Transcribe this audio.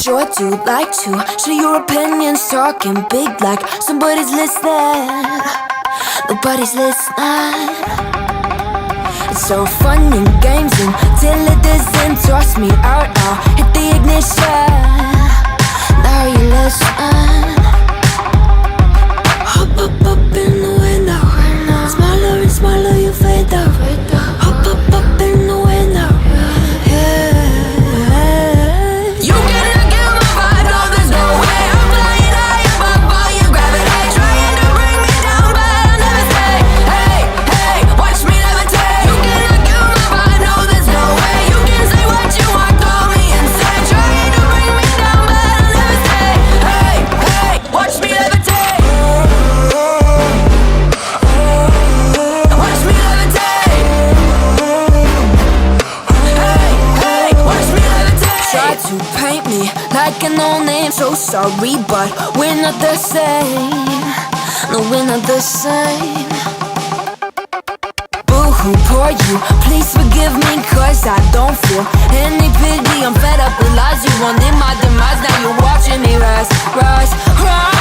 sure do like to share your opinions, talking big like somebody's listening. Nobody's listening. It's so fun and games until it doesn't. Toss me out, I'll hit the ignition. Now you listen. Hop up in the window. Smaller and smaller you fade out. Hop up in the window. Yeah. You cannot get my vibe, no there's no way. I'm flying high above all your gravity, trying to bring me down, but I'll never stay. Hey, hey, watch me levitate. You cannot get my vibe, no there's no way. You can say what you want, call me insane, trying to bring me down, but I'll never stay. Hey, hey, watch me levitate. Watch me levitate. Hey, hey, watch me levitate. Try to paint me like a no-name, so sorry, but we're not the same. No, we're not the same. Boo-hoo, poor you, please forgive me, cause I don't feel any pity. I'm fed up with lies, you wanted my demise, now you're watching me rise, rise, rise.